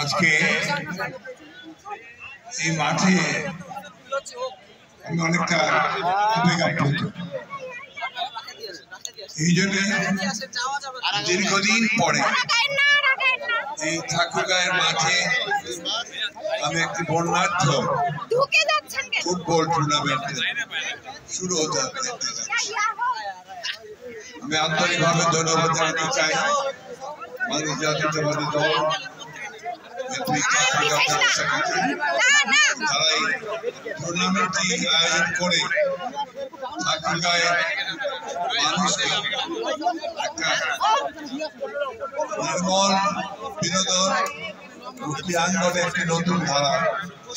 আজকে এই মাঠে আমি অনেকটা উদ্বেগাপ্লুত। এই জন্য দীর্ঘদিন পরে এই ঠাকুরগাঁয়ের মাঠে আমি একটি বর্ণাঢ্য ফুটবল টুর্নামেন্ট শুরু হতে দেখতে যাচ্ছি। আমি আন্তরিকভাবে ধন্যবাদ জানাতে চাই বাংলাদেশ জাতীয়তাবাদী দল যারা এই টুর্নামেন্টটি আয়োজন করে ঠাকুরগাঁয়ের মানুষকে একটা নির্মল বিনোদন ক্রীড়াঙ্গনে একটি নতুন ধারা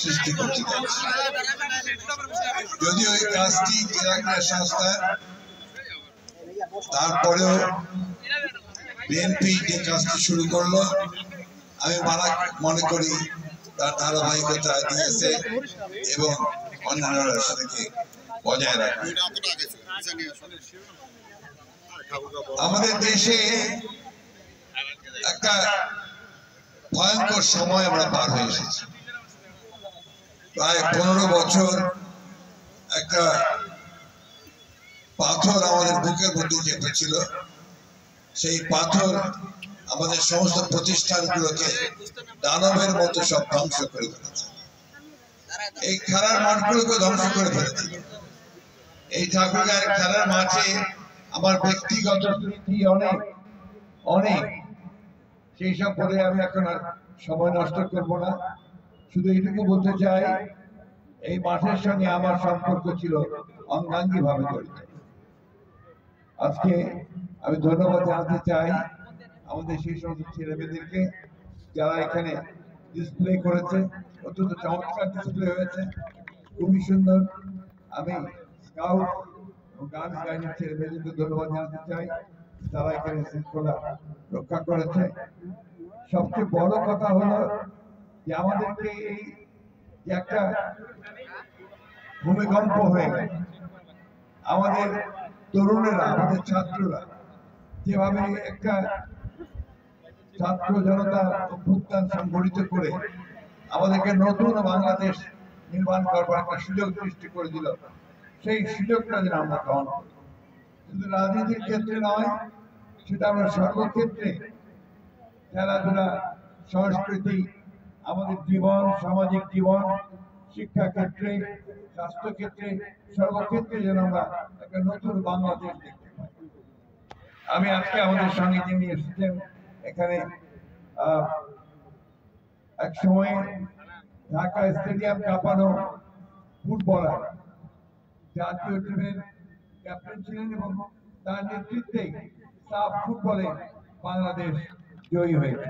সৃষ্টি করতে যাচ্ছে। যদিও এই কাজটি ক্রীড়া সংস্থা, তারপরেও বিএনপি যে কাজটি শুরু করলো আমি মনে করি তার ধারাবাহিকতা দিয়েছে এবং অন্যান্যরা সেটাকে বজায় রাখবে। আমাদের দেশে একটা ভয়ঙ্কর সময় আমরা পার হয়ে এসেছি। প্রায় 15 বছর একটা পাথর আমাদের বুকের মধ্যে চেপেছিল। সেই পাথর আমাদের সমস্ত প্রতিষ্ঠানগুলোকে দানবের মতো সব ধ্বংস করে ফেলেছে। এই খেলার মাঠগুলোকে ধ্বংস করে ফেলেছে। এই ঠাকুরগাঁয়ের খেলার মাঠে আমার ব্যক্তিগত স্মৃতি অনেক অনেক, সেই সব বলে আমি এখন আর সময় নষ্ট করব না। শুধু এটুকু বলতে চাই, এই মাঠের সঙ্গে আমার সম্পর্ক ছিল অঙ্গাঙ্গী ভাবে জড়িত। আজকে আমি ধন্যবাদ জানাতে চাই আমাদের সেই সমস্ত ছেলেমেয়েদেরকে যারা এখানে ডিসপ্লে করেছে। অত্যন্ত চমৎকার ডিসপ্লে হয়েছে, খুবই সুন্দর। আমি স্কাউট ও গার্লস গাইডের ছেলেমেয়েদেরকে ধন্যবাদ জানাতে চাই, তারা এখানে শৃঙ্খলা রক্ষা করেছে। সবচেয়ে বড় কথা হলো যে আমাদেরকে এই যে একটা ভূমিকম্প হয়ে গেল, আমাদের তরুণেরা, আমাদের ছাত্ররা যেভাবে একটা ছাত্র জনতা অভ্যুত্থান সংগঠিত করে আমাদেরকে নতুন বাংলাদেশ নির্মাণ করবার একটা সুযোগ সৃষ্টি করে দিল, সেই সুযোগটা যেন আমরা গ্রহণ করি। শুধু রাজনীতির ক্ষেত্রে নয়, সেটা আমরা সর্বক্ষেত্রে, খেলাধুলা, সংস্কৃতি, আমাদের জীবন, সামাজিক জীবন, শিক্ষা ক্ষেত্রে, স্বাস্থ্য ক্ষেত্রে, সর্বক্ষেত্রে যেন আমরা একটা নতুন বাংলাদেশ দেখতে পাই। আমি আজকে আমাদের সঙ্গে যিনি এসেছেন এখানে, এক সময় ঢাকা স্টেডিয়াম কাঁপানো ফুটবলার, জাতীয় টিমের ক্যাপ্টেন ছিলেন এবং তার নেতৃত্বে সাফ ফুটবলে বাংলাদেশ জয়ী হয়েছে।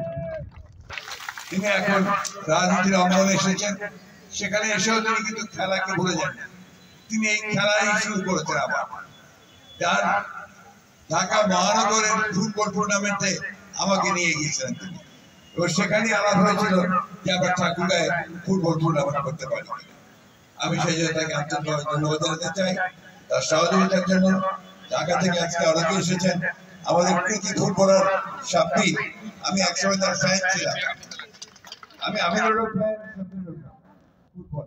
তিনি এখন রাজনীতির অঙ্গনে এসেছেন, সেখানে এসেও তিনি কিন্তু খেলাকে ভুলে যান। তিনি এই খেলাই শুরু করেছেন আবার, যার ঢাকা মহানগরের ফুটবল টুর্নামেন্টে আমাকে নিয়ে গিয়েছিলেন তিনি, এবং সেখানে আলাপ হয়েছিল যে আমরা ঠাকুরগাঁয়ে ফুটবল টুর্নামেন্ট করতে পারি। আমি সেই জন্য তাকে আন্তরিকভাবে ধন্যবাদ জানাতে চাই তার সহযোগিতার জন্য। ঢাকা থেকে আজকে অনেকে এসেছেন, আমাদের কৃতি ফুটবলার সাব্বির, আমি একসময় তার ফ্যান ছিলাম। আমি আমিরুলের ফ্যান, ফুটবল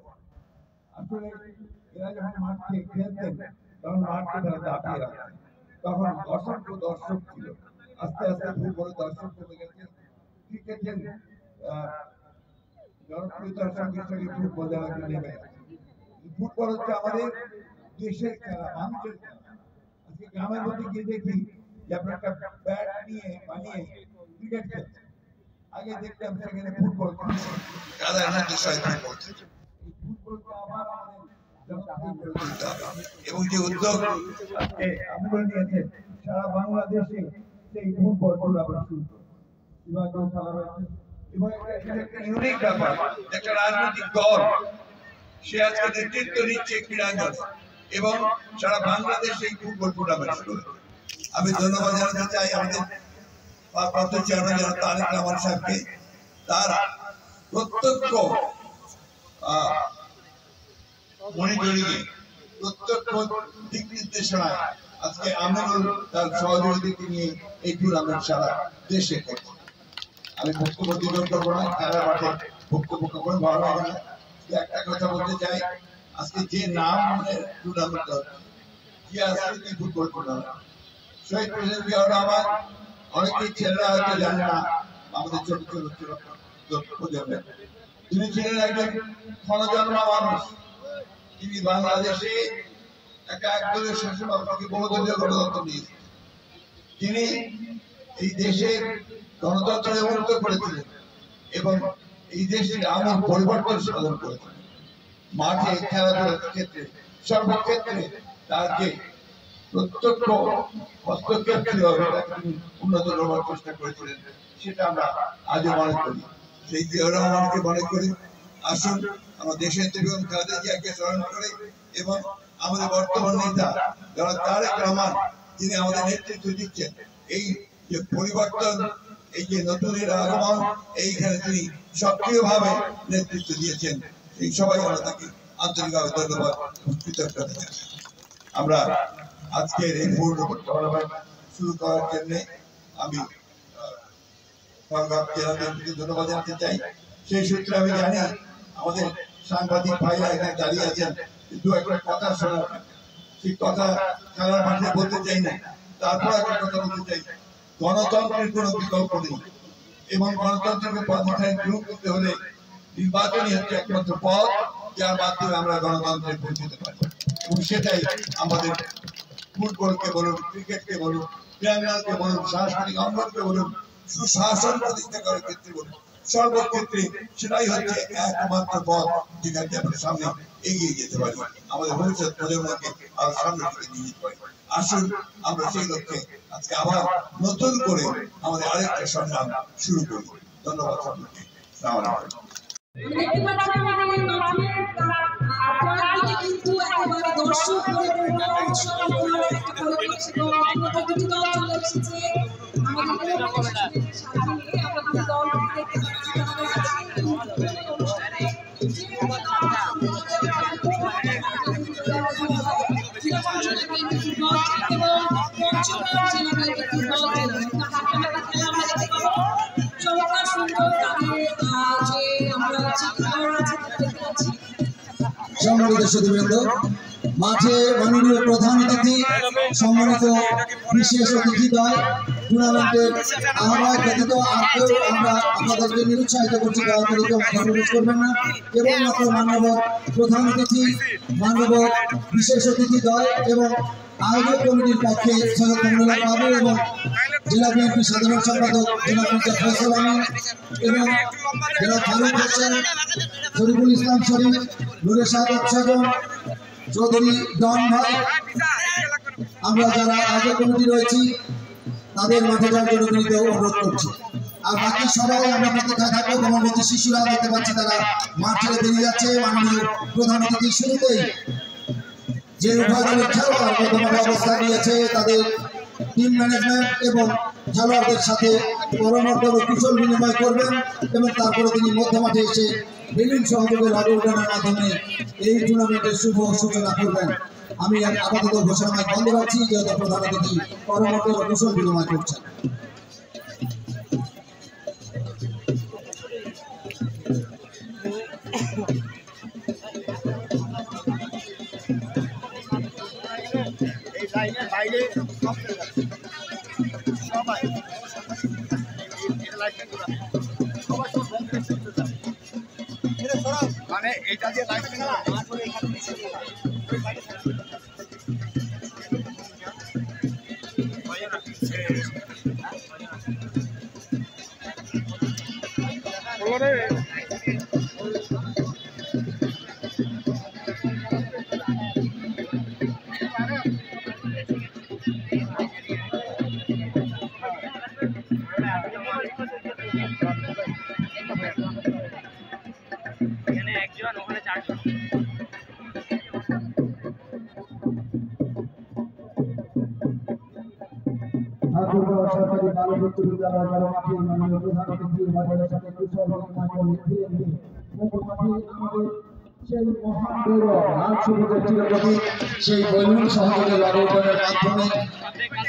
আসলে এরা যখন মাঠে খেলতেন তখন মাঠকে তারা দাপিয়ে রাখতেন, তখন অসংখ্য দর্শক ছিল। আস্তে আস্তে ফুটবলের দর্শক কমে গেছে। ক্রিকেটের জনপ্রিয়তার সঙ্গে সঙ্গে ফুটবল যারা নেমে গেছে। ফুটবল হচ্ছে আমাদের দেশের খেলা, মানুষের খেলা। আজকে গ্রামের মধ্যে গিয়ে দেখি যে আপনার একটা ব্যাট নিয়ে বানিয়ে ক্রিকেট খেলছে। আগে দেখতাম সেখানে ফুটবল খেলছে, এবং যে উদ্যোগ আন্দোলন নিয়েছে সারা বাংলাদেশে সেই ফুটবল টুর্নামেন্ট শুরু করে বিভাগীয় খেলা হয়েছে। এবং একটা ইউনিক ব্যাপার, একটা রাজনৈতিক দল সে আজকে নেতৃত্ব নিচ্ছে ক্রীড়াঙ্গনে এবং সারা বাংলাদেশে এই ফুটবল টুর্নামেন্ট শুরু হয়েছে। আমি ধন্যবাদ জানাতে চাই আমাদের ভারপ্রাপ্ত চেয়ারম্যান জনাব তারেক রহমান সাহেবকে, তার প্রত্যক্ষ মনিটরিংয়ে, প্রত্যক্ষ দিক নির্দেশনায় আজকে আমিরুল তার সহযোগীদেরকে নিয়ে এই টুর্নামেন্ট সারা দেশে করছে। আমি বক্তব্য দিতে করবো না, খেলার মাঠে বক্তব্য করে ভালো লাগে না। একটা কথা বলতে চাই, আজকে যে নাম টুর্নামেন্ট কি ফুটবল টুর্নামেন্ট, শহীদ প্রেসিডেন্ট জিয়াউর রহমান, অনেকেই ছেলেরা হয়তো জানে না, আমাদের ছোট ছোট প্রজন্মের, তিনি ছিলেন একজন ক্ষণজন্মা মানুষ। তিনি বাংলাদেশে একা একদলের শাসন থেকে বহুদলীয় গণতন্ত্র নিয়েছেন। তিনি এই দেশের গণতন্ত্রের মুক্ত করেছিলেন এবং এই দেশের আমূল পরিবর্তন সাধন করেছিলেন। মাঠে খেলাধুলার ক্ষেত্রে সর্বক্ষেত্রে তার যে প্রত্যক্ষ হস্তক্ষেপ ছিল তিনি উন্নত করবার চেষ্টা করেছিলেন, সেটা আমরা আজও মনে করি। সেই জিয়াউর রহমানকে মনে করি। আসুন আমরা দেশের বেগম খালেদা জিয়াকে স্মরণ করি এবং আমাদের বর্তমান নেতা যারা তারেক রহমান, যিনি আমাদের নেতৃত্ব দিচ্ছেন, এই যে পরিবর্তন, এই যে নতুনের আগমন, এইখানে তিনি সক্রিয়ভাবে নেতৃত্ব দিয়েছেন। এই সবাই আমরা তাকে আন্তরিকভাবে ধন্যবাদ কৃতজ্ঞতা জানাই। আমরা আজকের এই টুর্নামেন্ট শুরু করার জন্য আমি ধন্যবাদ জানাতে চাই। সেই সূত্রে আমি জানি আমাদের সাংবাদিক ভাইরা এখানে দাঁড়িয়ে আছেন, দু একটা কথা শোনার, সেই কথা খেলার মাঠে বলতে চাই না, তারপর একটা কথা বলতে চাই। গণতন্ত্রের কোনো বিকল্প নেই এবং গণতন্ত্রকে পথে গ্রহণ করতে হলে নির্বাচনই হচ্ছে একমাত্র পথ, যার মাধ্যমে আমরা গণতন্ত্রে পৌঁছতে পারি। এবং সেটাই আমাদের ফুটবলকে বলুন, ক্রিকেটকে বলুন, ক্রীড়াঙ্গনকে বলুন, সাংস্কৃতিক অঙ্গনকে বলুন, সুশাসন প্রতিষ্ঠা করার ক্ষেত্রে বলুন, সর্বক্ষেত্রে সেটাই হচ্ছে একমাত্র পথ, যেখানে আমরা সামনে এগিয়ে যেতে পারি, আমাদের ভবিষ্যৎ প্রজন্মকে আরো সামনে দিকে নিয়ে যেতে পারি। আসুন আমরা সেই লক্ষ্যে আজকে আবার নতুন করে আমাদের আরেকটা সংগ্রাম শুরু করি। ধন্যবাদ সকলকে। সম্মানিত সুধীবৃন্দ, মাঠে মাননীয় প্রধান অতিথি, সম্মানিত বিশেষ অতিথিদ্বয়, টুর্নামেন্টের আহ্বায়ক ব্যতীত আর কেউ আমরা আপনাদেরকে নিরুৎসাহিত করছি, দয়া করে কেউ মাথা প্রবেশ করবেন না। কেবলমাত্র মাননীয় প্রধান অতিথি, মাননীয় বিশেষ অতিথিদ্বয় এবং আয়োজক কমিটির পক্ষে সৈয়দ কমরুল্লাহ বাবু এবং জেলা বিএনপি সাধারণ সম্পাদক জেলা মির্জা ফয়সাল আমিন এবং জেলা ফারুক হোসেন, শরীফুল ইসলাম শরীফ, নুরে সাহেব সাগর, চৌধুরী ডন ভাই, আমরা যারা আয়োজক কমিটি রয়েছি তাদের মাঠে যাওয়ার জন্য বিনীত অনুরোধ করছি। আর বাকি সবাই আমরা প্রতীক্ষায় থাকবো। কর্মবতী শিশুরা দেখতে পাচ্ছি তারা মাঠ ছেড়ে বেরিয়ে যাচ্ছে। মাননীয় প্রধান অতিথি শুরুতেই যে উভয় দলের খেলোয়াড় বর্তমানে অবস্থান নিয়েছে তাদের টিম ম্যানেজমেন্ট এবং খেলোয়াড়দের সাথে পরামর্শ ও কুশল বিনিময় করবেন এবং তারপরে তিনি মধ্যমাঠে এসে বেলুন সহযোগের অবদানের মাধ্যমে এই টুর্নামেন্টের শুভ সূচনা করবেন। আমি আপাতত ঘোষণা বন্ধ রাখছি, যেহেতু প্রধান অতিথি পরামর্শ ও কুশল বিনিময় করছেন। বাইরে সবাই মানে এটা দিয়ে লাগবে না। সরকারি বালক উচ্চ বিদ্যালয় মাঠের মাননীয় প্রধান অতিথি বাজারের সাথে কুশল বিনিময় করে ফিরে দিয়ে মুখ্য মাঠে আমাদের সেই মহান গৌরব লাল সবুজের চিরপ্রতি সেই বৈরুণ সহযোগের আয়োজনের মাধ্যমে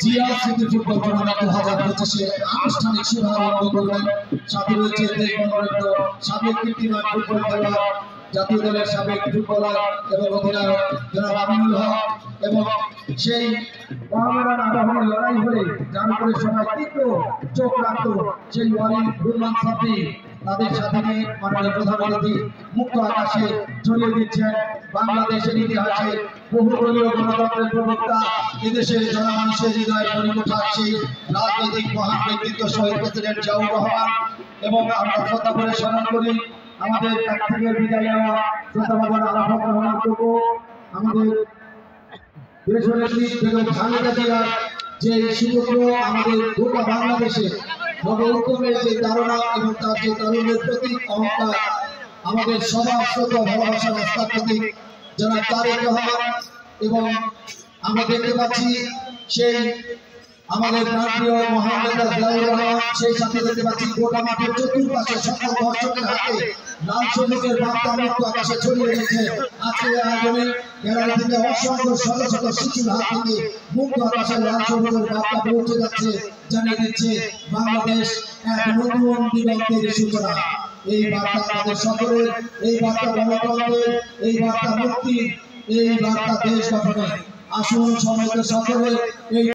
জিয়া স্মৃতি ফুটবল টুর্নামেন্ট 2025 আনুষ্ঠানিক শুভারম্ভ করবেন। সাথে রয়েছে দেশবন্ধ সাবেক কীর্তিমান ফুটবল খেলোয়াড়, জাতীয় দলের সাবেক ফুটবলার এবং অধিনায়ক জনাব আমিনুল হক এবং সেই বাংলার আবাহনী লড়াই হলে যার উপরে সবাই তীব্র চোখ রাখত সেই ওয়ালিদ রহমান সাব্বি তাদের সাথে নিয়ে মাননীয় প্রধান অতিথি মুক্ত আকাশে ছড়িয়ে দিচ্ছেন বাংলাদেশের ইতিহাসে বহুদলীয় গণতন্ত্রের প্রবক্তা, এদেশের জনমানুষের হৃদয়ের পরিমোঠা সেই রাজনৈতিক মহান ব্যক্তিত্ব শহীদ প্রেসিডেন্ট জিয়াউর রহমান। এবং আমরা শ্রদ্ধা করে স্মরণ করি আমাদের কাছ থেকে বিদায় নেওয়া শ্রদ্ধাভাজন আরাফাত রহমান টুকু, আমাদের দেশনেত্রী বেগম খালেদা জিয়ার যে সুপুত্র আমাদের গোটা বাংলাদেশে উত্তমের যে ধারণা এবং তার যে তারুণ্যের প্রতীক অহংকার, আমাদের সবার শ্রদ্ধা ভালোবাসার আস্থার প্রতীক জনাব তারেক রহমান। এবং আমরা দেখতে পাচ্ছি সেই আমাদের প্রাণপ্রিয় মহান নেতা জিয়াউর রহমান, সেই সাথে দেখতে পাচ্ছি গোটা মাঠের চতুর্পাশে সকল দর্শকের হাতে লাল সবুজের বার্তা মুক্ত আকাশে ছড়িয়ে রয়েছে। আজকের আয়োজনে গ্যালারি থেকে অসংখ্য শত শত শিশুর হাত থেকে মুক্ত আকাশে লাল সবুজের বার্তা পৌঁছে যাচ্ছে, জানিয়ে দিচ্ছে বাংলাদেশ এক নতুন দিগন্তের সূচনা। এই বার্তা আমাদের সকলের, এই বার্তা গণতন্ত্রের, এই বার্তা মুক্তির, এই বার্তা দেশ গঠনের। আসুন সবাইকে সকলে এই